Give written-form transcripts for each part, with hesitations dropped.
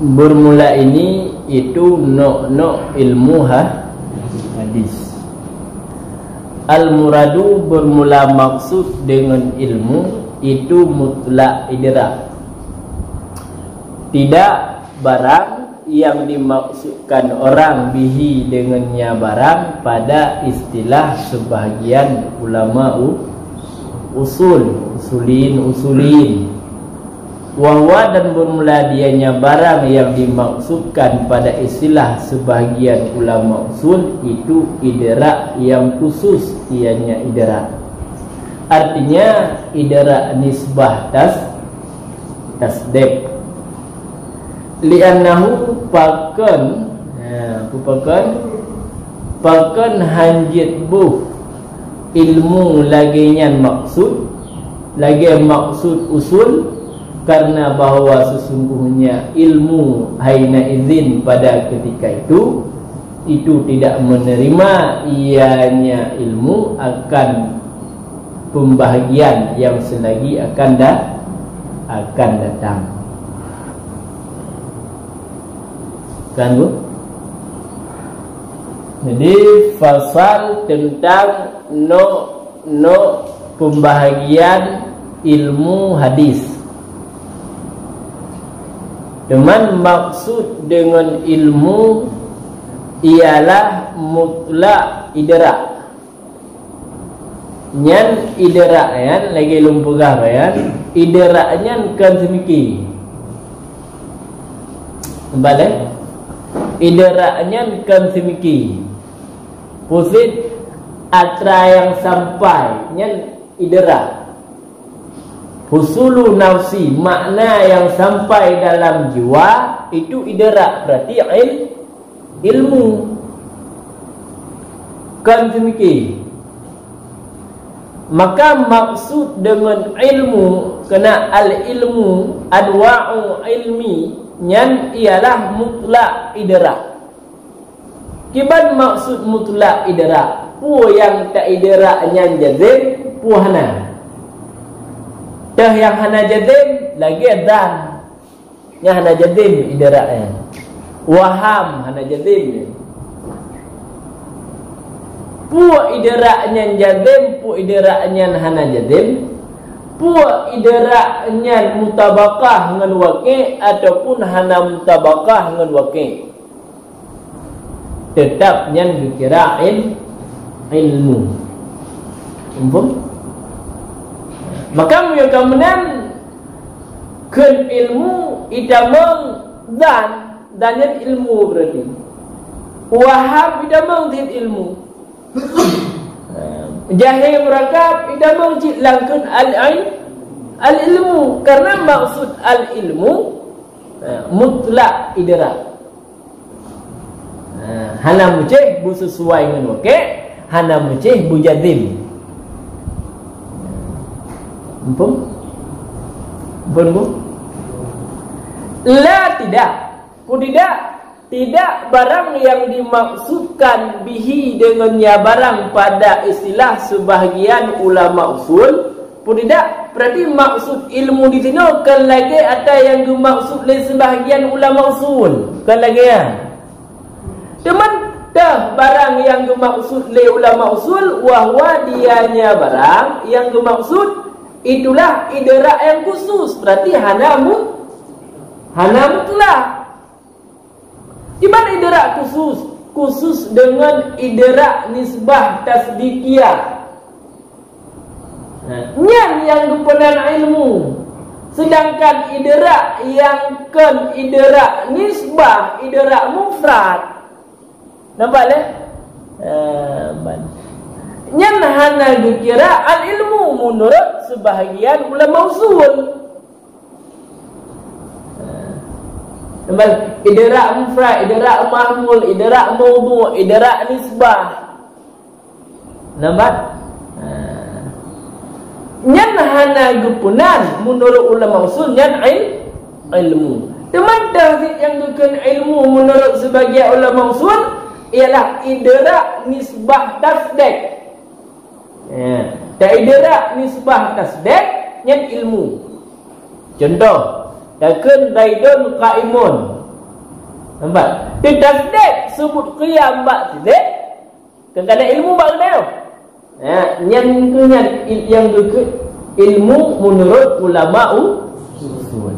bermula ini itu nok ilmu hadis. Al-muradu bermula maksud dengan ilmu itu mutlak idrak. Tidak barang yang dimaksudkan orang bihi dengannya barang pada istilah sebahagian ulama usulin. Wahwa dan bermula dianya barang yang dimaksudkan pada istilah sebahagian ulama usul itu idrak yang khusus, ianya idrak. Artinya idrak nisbah tasdek. Li'annahu pakan hanjit buh ilmu laginya maksud usul, karena bahwa sesungguhnya ilmu haina izin pada ketika itu tidak menerima ianya ilmu akan pembahagian yang selagi akan datang. Kan Bu? Jadi fasal tentang no pembahagian ilmu hadis. Teman, maksud dengan ilmu ialah mutlak idrak. Nyan idrak yan lagi lumpugah yan. Idraknya kan semiki. Kembali. Idraknya kan semiki. Pusit atra yang sampai nyan idrak. Husulu nafsi, makna yang sampai dalam jiwa itu idrak, berarti ilmu. Kan demikian. Maka maksud dengan ilmu, kena al-ilmu adwa'u ilmi nyan ialah mutlak idrak. Kiban maksud mutlak idrak, pu yang tak idrak nyan jazim, pu hana. Dah yang hana jadim lagi adzan. Yang hana jadim idraknya. Waham hana jadim. Pu idraknya jadim, pu idraknya hana jadim. Pu idraknya mutabaqah dengan waqi' ataupun hana mutabaqah dengan waqi'. Tetap yang dikira ilmu. Umpun? Maka yang kemudian ken ilmu idamang dan ilmu berarti. Wahab idamang tin ilmu. Jahil merakab idamang cilangkan al-ilmu, karena maksud al-ilmu mutlak idrak. Hana muceh bu sesuai dengan waqi', hana muceh bu jadim. Ampun Bu? La tidak barang yang dimaksudkan bihi dengannya barang pada istilah sebahagian ulama usul. Tidak, berarti maksud ilmu di sini kan lagi ada yang dimaksud oleh sebahagian ulama usul. Kan lagi ya. Teman dah barang yang dimaksud oleh ulama usul wahwa dianya barang yang dimaksud itulah idrak yang khusus, berarti hana mutlak. Di mana idrak khusus? Khusus dengan idrak nisbah tasdikiyah. Nyan yang kepenan ilmu. Sedangkan idrak yang kan idrak nisbah, idrak mufrad. Nampak le? Nyan hana dikira al-ilmu menurut sebahagian ulama usul. Idrak mufrad, idrak mahmul, idrak mawdu', idrak nisbah. Nampak? Nyan hana gupunan menurut ulama usul nyan ilmu. Teman dah yang bukan ilmu menurut sebahagian ulama usul ialah idrak nisbah tasdek. Idrak nisbah tasdek nyan ilmu. Contoh, takun zaidun qaimun. Nampak? Dia tasdek sebut qiyam bak tasdek. Kadang-kadang ilmu bak kena. Yang ke ilmu menurut ulama usul.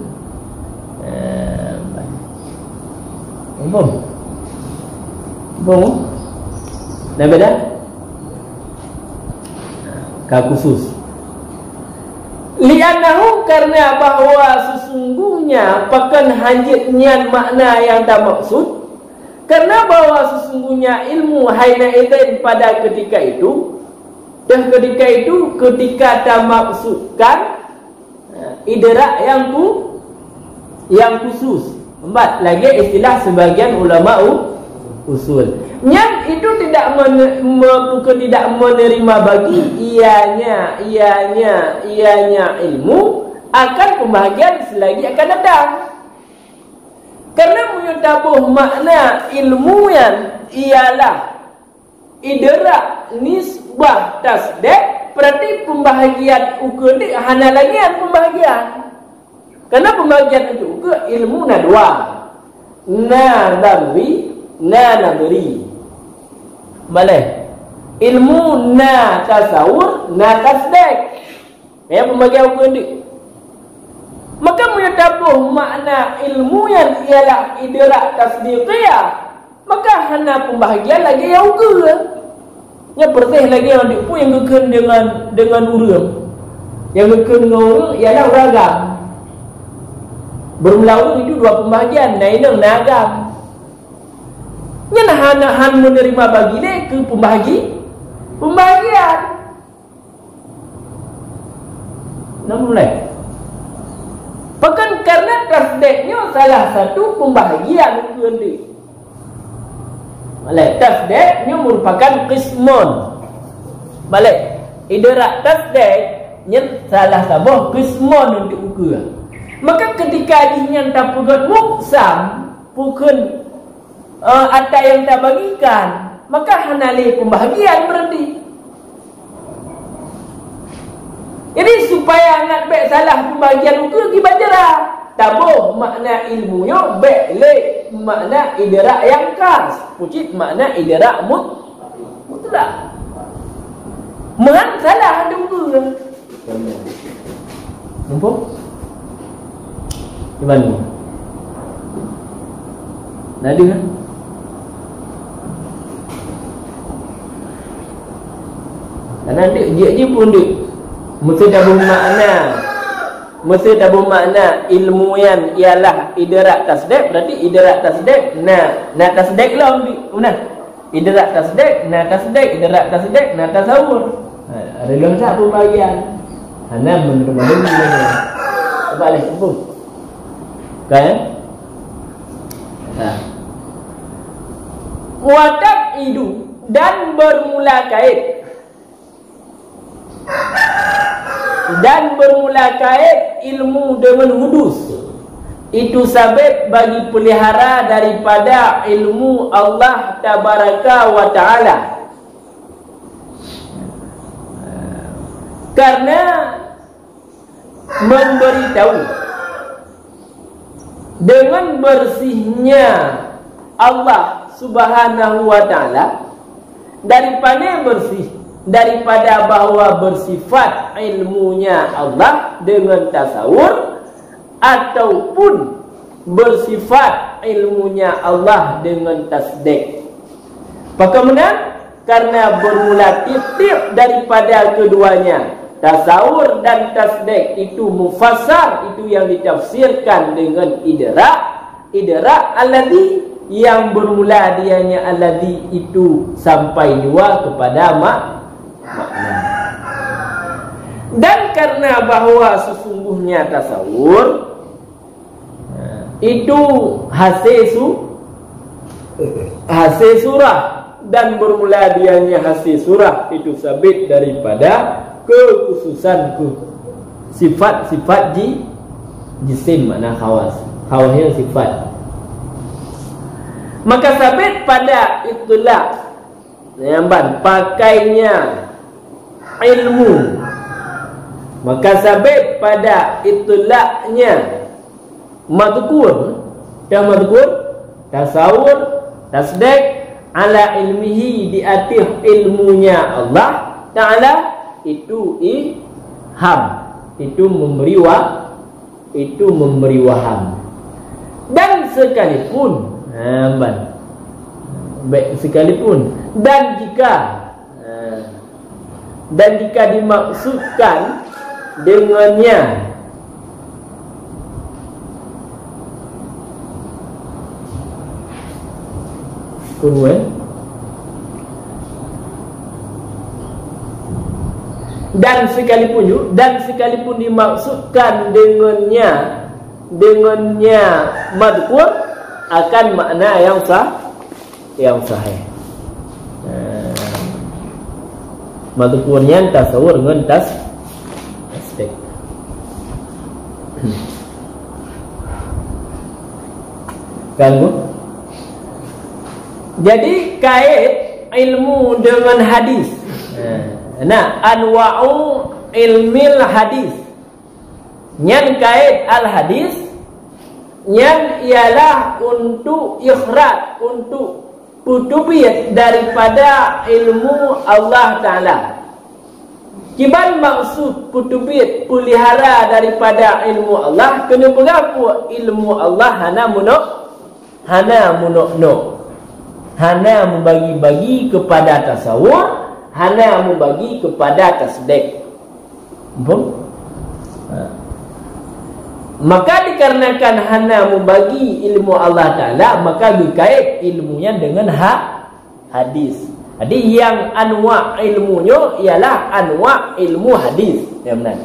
Faham? Dah beda? Ka khusus. Li'annahu, karena bahawa sesungguhnya pakan hajatnya makna yang tak maksud. Karena bahawa sesungguhnya ilmu haina idzin pada ketika itu, dan ketika itu ketika tak maksudkan idrak yang khusus. Empat lagi istilah sebagian ulama usul. Yang itu tidak tidak menerima bagi ianya ilmu akan pembahagian selagi akan datang. Karena menyatabuh makna ilmu yang ialah idrak nisbah tasdek, berarti pembahagian ukur ni hanya lagi pembahagian. Karena pembahagian itu ke ilmu dua, nadari. Boleh. Ilmu tasawur, tasdek. Ya, pembahagian ukur ni. Maka menyatabuh makna ilmu yang ialah idrak tasdiqiyah, maka hanya pembahagian lagi yang ukur. Yang pertih lagi yang dipu yang kekun dengan urang. Yang kekun dengan urang ialah ragam. Bermula itu dua pembahagian, nainang nagam. Yang han menerima bagi ni ke pembahagian. Nak mulai. Bahkan karena tasdeknya salah satu pembahagian ukur. Balik, tasdeknya merupakan qismun. Balik, idrak tasdeknya salah satu qismun untuk ukur. Maka ketika dia tak pegat muksam, bukan ada yang tak bagikan, maka hanali pembahagian berarti. Jadi supaya nak baik salah pembahagian ukur kita baca tabuh makna ilmunya baik makna idrak yang khas, pucit makna idrak mutlak. Mahan salah ada ukur. Nampak? Gimana? Nadi kan? Karena dia pun dia mesti tabuh makna ilmu yang ialah idrak tasdek, berarti idrak tasdek tasdek lah benar. Idrak tasdek idrak tasdek tasawur. Ada lengkap pembahagian. Hana menurut coba leh sebut. Kan? Watak idu dan bermula kait. Dan bermula kait ilmu dengan hudus. Itu sabit bagi pelihara daripada ilmu Allah Tabaraka wa Ta'ala. Karena memberitahu dengan bersihnya Allah Subhanahu wa Ta'ala, daripada bersih, daripada bahawa bersifat ilmunya Allah dengan tasawur, ataupun bersifat ilmunya Allah dengan tasdek. Bagaimana? Karena bermula titik daripada keduanya, tasawur dan tasdek itu mufassar, itu yang ditafsirkan dengan idrak alladhi, yang bermula dianya alladhi itu sampai dua kepada makna. Dan karena bahawa sesungguhnya tasawur itu hasil surah, dan bermula dianya hasil surah itu sabit daripada kekhususan sifat-sifat jisim, makna khawasnya sifat. Maka sabit pada itulah namban pakainya ilmu. Maka sabit pada itulahnya madhkur. tasawur, tasdik ala ilmihi, di atas ilmunya Allah Ta'ala, itu ilham, itu memberi waham. Dan sekalipun dan jika dimaksudkan dengannya dan sekalipun dimaksudkan dengannya madhkur, akan makna yang sahih. Madhkurnya tasawur dengan tasdik. Ganggu. Jadi kait ilmu dengan hadis. Nah, anwa'u ilmil hadis. Yang kait al hadis, yang ialah untuk ikhraj, untuk putubiyat daripada ilmu Allah Ta'ala. Kiban maksud putubiyat, pelihara daripada ilmu Allah, kena berapa ilmu Allah hana membagi-bagi kepada tasawur, hana membagi kepada tasdik. Maka dikarenakan hana membagi ilmu Allah Ta'ala, maka dikait ilmunya dengan hadis. Jadi yang anwa' ilmunya ialah anwa' ilmu hadis. Ya benar.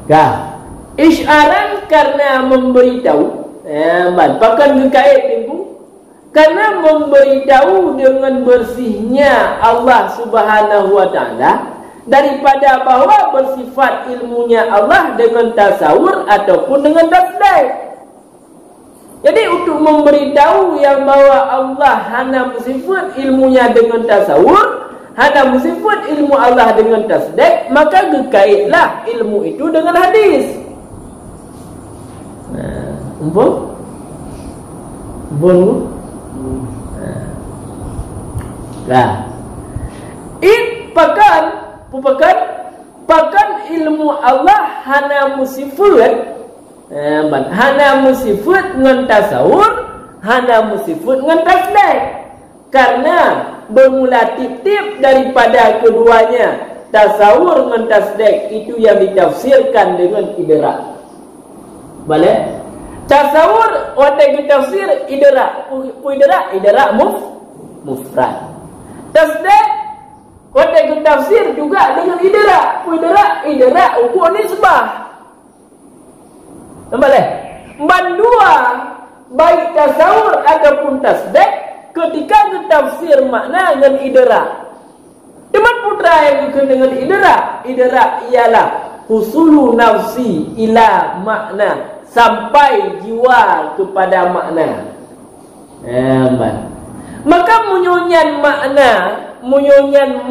Maka isyaran karena memberitahu, bahkan dikait ilmu karena memberitahu dengan bersihnya Allah Subhanahu wa Ta'ala daripada bahawa bersifat ilmunya Allah dengan tasawur ataupun dengan tasdik. Jadi untuk memberitahu yang bahawa Allah hanya bersifat ilmunya dengan tasawur, hanya bersifat ilmu Allah dengan tasdik, maka dikaitlah ilmu itu dengan hadis. Pakan ilmu Allah hana musifat, hana musifat dengan tasawur, hana musifat dengan tasdik. Karena bermula tip-tip daripada keduanya, tasawur dengan tasdik itu yang ditafsirkan dengan idrak. Boleh? Tasawur waktu ditafsir idrak, idrak mufrad. Tasdik waktu tafsir juga dengan idrak ukur nisbah. Boleh? Bandua baik tasawur ataupun tasdik ketika ditafsir makna dengan idrak. Teman putra yang dengan idrak ialah husulu nafsi ila makna, sampai jiwa kepada makna. Maka munyunyan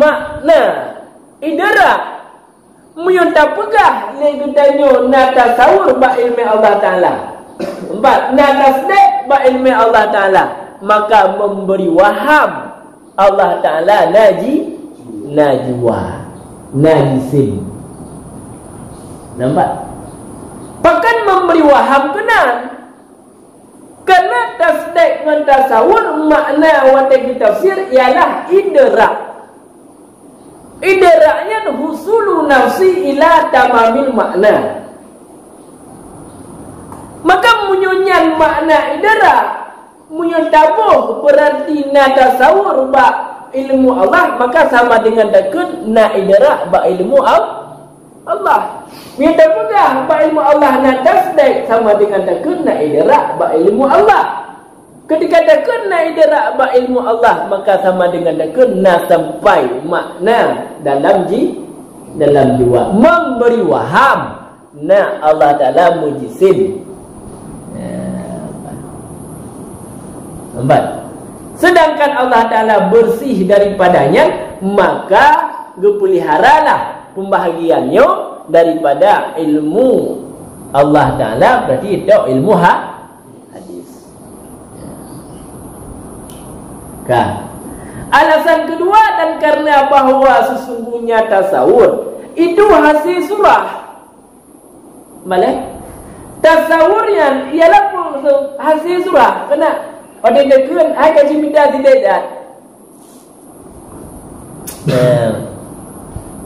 makna idrak munyun tak pegah legutanyo na tasawur ba ilmi Allah Ta'ala, na tasdik ba ilmi Allah Ta'ala, maka memberi waham Allah Ta'ala najisim. Nampak? Bahkan memberi waham kenan. Kerana tasdik dengan tasawur makna waktu tafsir ialah idrak. Idraknya husulu nafsi ila tamamil makna. Maka munyunyan makna idrak, munyun tabuh berarti na tasawur ba ilmu Allah, maka sama dengan takut na idrak ba ilmu Allah. Dia tak pegang ba ilmu Allah na tasdik, sama dengan takut na idrak ba ilmu Allah. Ketika takut na idrak ba ilmu Allah, maka sama dengan takut na sampai makna dalam jiwa, memberi waham na Allah Ta'ala mujisim. Sedangkan Allah Ta'ala bersih daripadanya, maka dipeliharalah pembahagiannya daripada ilmu Allah Ta'ala, berarti itu ilmu hadis. Kan? Alasan kedua, dan karena bahawa sesungguhnya tasawur itu hasil surah. Boleh? Tasawurnya ialah hasil surah. Kena ada dekun ai kaji minta tidak dah.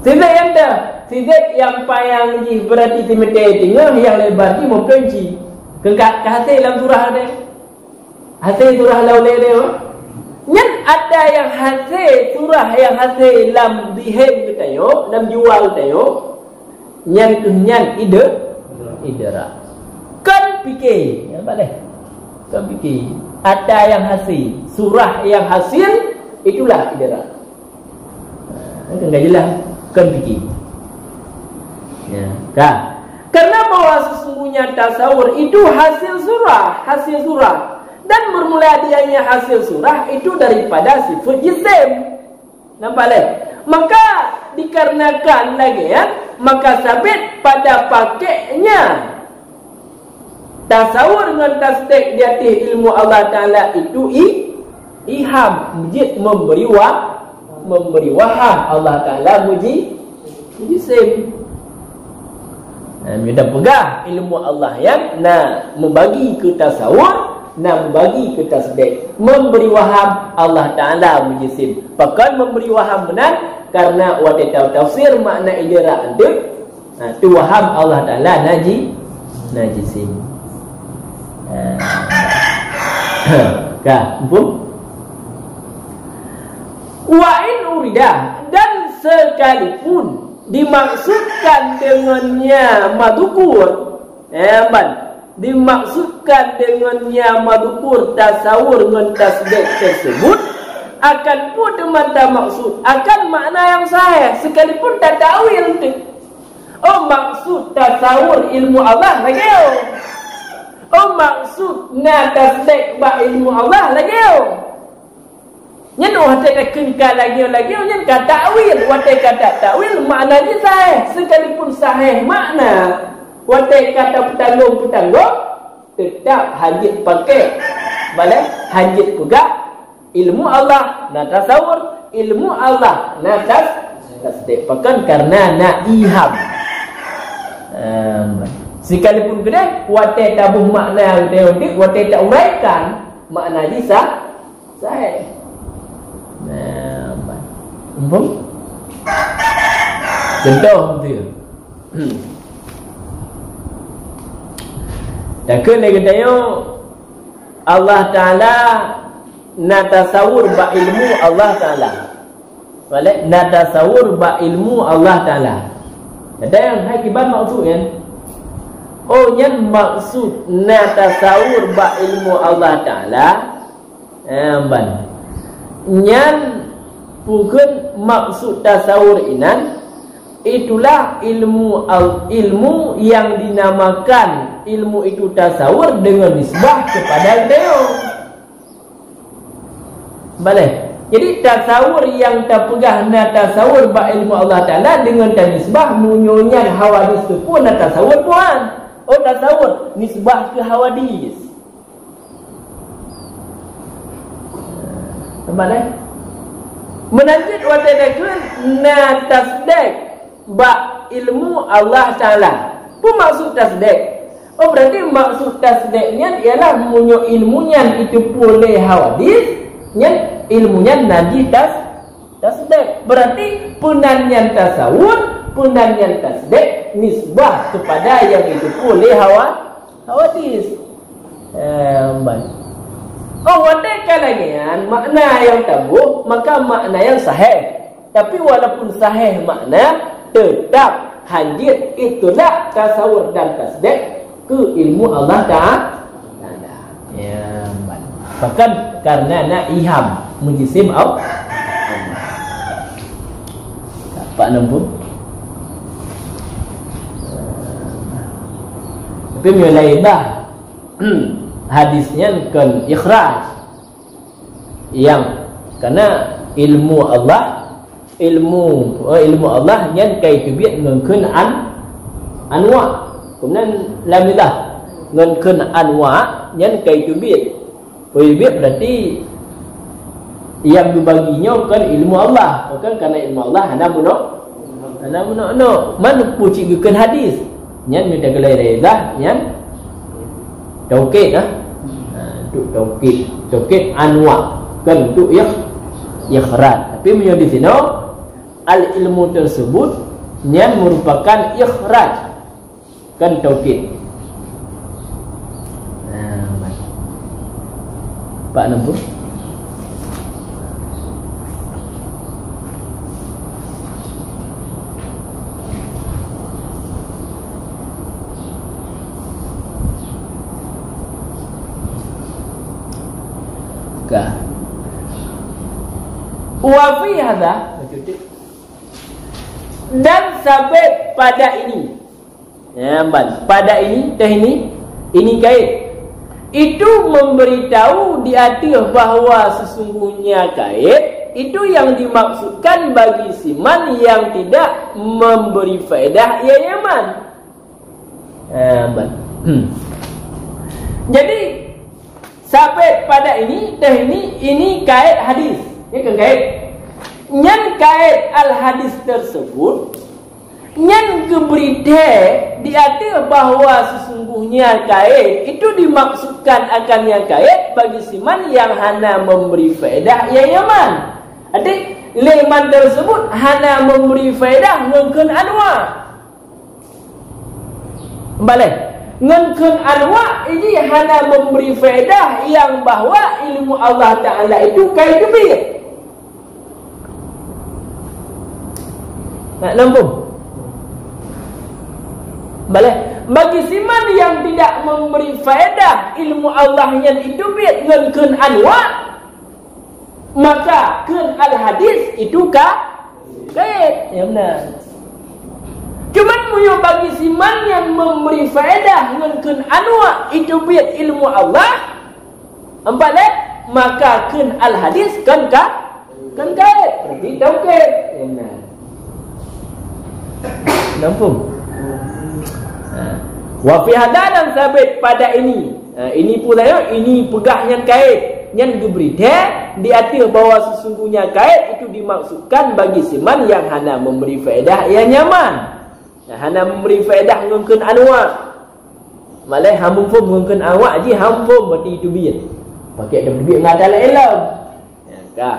Tidak yang dah. Tidak yang payang ji berarti timete tinggal yang lebar ni mungkin ji. Kengkat hasil dalam surah ada. Hasil surah laulele. Nyen ada yang hasil surah yang hasil lam dihem kita yo, lam jual kita yo. Nyen tu nyen idera. Kan fikir, ya boleh. Kan fikir. Ada yang hasil, surah yang hasil itulah idera. Enggak jelas kan fikir. Ya, kan? Karena bahwa sesungguhnya tasawur itu hasil surah. Dan bermula dianya hasil surah itu daripada sifat jisim. Nampak leh? Maka dikarenakan lagi ya, maka sabit pada pakainya tasawur dengan tasdik di atas ilmu Allah Ta'ala itu iham, mujid memberi waham Allah Ta'ala muji jisim. Kita pegang ilmu Allah yang nak membagi ke tasawur, nak membagi ke tasdik, memberi waham Allah Ta'ala mujisim. Pakan memberi waham benar karena waktu tafsir makna idrak ada, tu waham Allah Ta'ala najisim. Kah, pun wa in uridah, dan sekalipun dimaksudkan dengannya madhukur, dimaksudkan dengannya madhukur tasawur dengan tasdik tersebut, akan pun mata maksud akan makna yang sahih sekalipun tak takwil tu. Oh, maksud tasawur ilmu Allah lagi. Oh, maksud na tasdik ba ilmu Allah lagi. Nyen hati kengkal lagi nyen kata takwil, wate kata takwil maknanya sahih sekalipun sahih makna. Wate kata petanggung tetap hajit pakai. Boleh hajit juga ilmu Allah na tasawur, ilmu Allah na tasdik. Pakan karena na iham. Sekalipun gede wate tabuh makna udik wate tak uraikan makna dia sahih. Contoh dia. Dan kena kata Allah Ta'ala na tasawur ba ilmu Allah Ta'ala. Boleh na tasawur ba ilmu Allah Ta'ala. Ada yang hakibat maksud kan? Oh, yang maksud na tasawur ba ilmu Allah Ta'ala. Yang bukan maksud tasawur inan, itulah ilmu yang dinamakan ilmu itu tasawur dengan nisbah kepada Deo. Boleh. Jadi tasawur yang terpegah na tasawur ba ilmu Allah Ta'ala dengan nisbah munyonyan hawadis tu pun na tasawur puan. Oh, tasawur nisbah ke hawadis. Boleh. Menanjut watadakan na tasdik ba ilmu Allah Ta'ala. Apa maksud tasdik? Oh, berarti maksud tasdiknya ialah munyo ilmunya itu boleh hawadis, nya ilmunya naji tasdik. Berarti punannya tasawur, punannya tasdik nisbah kepada yang itu boleh hawadis. Oh, wadaikan lagi kan makna yang tabuh, maka makna yang sahih. Tapi walaupun sahih makna, tetap hajit itulah tasawur dan tasdik ke ilmu Allah Ta'ala. Ya, bahkan karena na iham mujisim Allah. Pak nombor. Tapi mulai dah. Hadisnya kan ikhraj yang karena ilmu Allah ilmu Allah yang kai tu biat mengkun anwa kemudian lamidah ngan kun anwa nyan kai tu bit berarti yang dibaginya kan ilmu Allah, bukan karena ilmu Allah hana muno mana puci gukan hadis nyan minta gelai reza nyan tauqid untuk tauqid anwa kan untuk ikhraj. Tapi menyo di sini al ilmu tersebut nyan merupakan ikhraj kan tauqid. Pak nombor wa fi hadha, dan sampai pada ini pada ini kait itu memberitahu di atas bahawa sesungguhnya kait itu yang dimaksudkan bagi siman yang tidak memberi faedah ia yaman. Jadi sampai pada ini kait hadis. Ini kan kait. Nyan kait al hadis tersebut nyan keberita di atas bahawa sesungguhnya kait itu dimaksudkan akan yang kait bagi siman yang hana memberi faedah yang yaman. Arti leman tersebut hana memberi faedah ngengkeun anwa. Balik ngengkeun anwa ini hana memberi faedah yang bahawa ilmu Allah Ta'ala itu kait kebir. Nak nampak? Bagi siman yang tidak memberi faedah ilmu Allah yang itu biat ngengkeun anwa, maka keun al hadis itu kait. Ya benar. Cuman punya bagi siman yang memberi faedah ngengkeun anwa itu biat ilmu Allah, maka keun al hadis kan kait. Berarti tauqid. Ya benar. Nampak? Wa fi hadha, dan sabit pada ini. Ini pula ini pegahnya kait yang diberita di atas bahawa sesungguhnya kait itu dimaksudkan bagi siman yang hana memberi faedah yang nyaman. Hana memberi faedah ngengkeun anwa. Malai hampun ngengkeun anwa ji hampun berarti itu biat. Pakai ada biat ngadalah ilmu. Ya,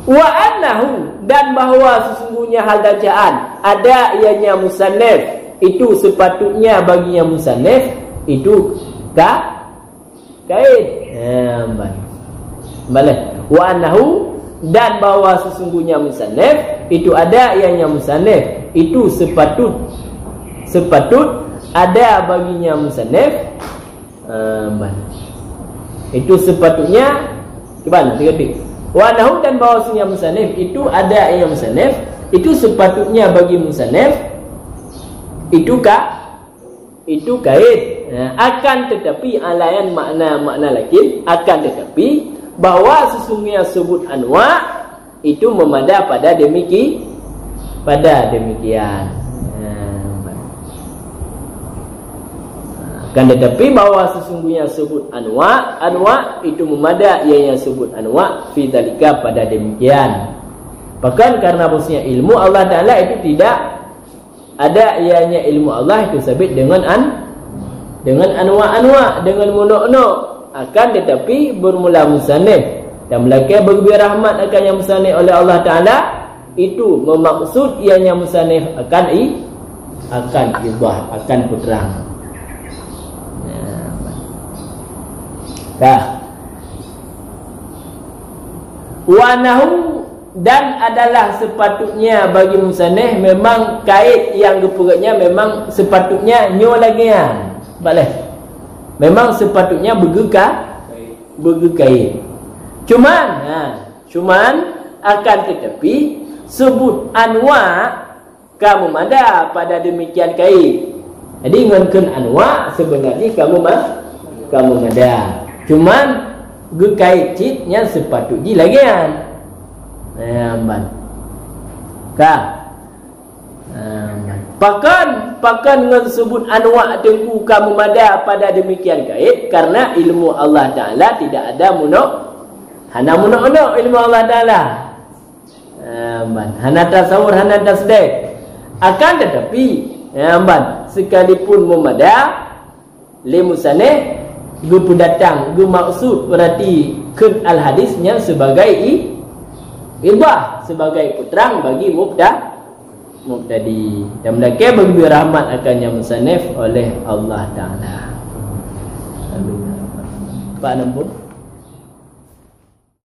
wa annahu, dan bahawa sesungguhnya hal bacaan ada ianya musannaf itu sepatutnya baginya musannaf itu kait. Baik. Wa annahu, dan bahawa sesungguhnya musannaf itu ada ianya musannaf itu sepatut ada baginya musannaf. Itu sepatutnya gimana? Tiga-tiga. Wa annahu, dan bahawasanya musannaf itu ada yang musannaf itu sepatutnya bagi musannaf itu kait. Akan tetapi alayan makna lakin, akan tetapi bahawa sesungguhnya sebut anwa itu memada pada demikian. Kan tetapi bahawa sesungguhnya sebut anwa itu memada ianya sebut anwa fi dzalika pada demikian. Bahkan karena maksudnya ilmu Allah Ta'ala itu tidak ada ianya ilmu Allah itu sabit dengan anwa dengan muno. Akan tetapi bermula musannaf dan melaka bagi rahmat akan yang musannaf oleh Allah Ta'ala itu memaksud ianya musannaf akan idah, akan puterang. Wa nahu, dan adalah sepatutnya bagi musannaf memang kait yang gepuratnya memang sepatutnya nyo lagian. Boleh. Memang sepatutnya bergekait. Cuman akan tetapi sebut anwa kamu ada pada demikian kait. Jadi ngengkeun anwa sebenarnya kamu ada. Cuman gekait citnya sepatutnya lagian. Pakan dengan sebut anwa' tengku kamu mada pada demikian kait karena ilmu Allah Ta'ala tidak ada munuk. Hana munuk-munuk ilmu Allah Ta'ala. Hana tasawur, hana tasdek. Akan tetapi sekalipun memada lemusane gu datang gu maksud berarti kun al hadisnya sebagai ibah, sebagai putrang bagi mubtadi dan mereka bagi rahmat akannya musannif oleh Allah Ta'ala. Pak Nampun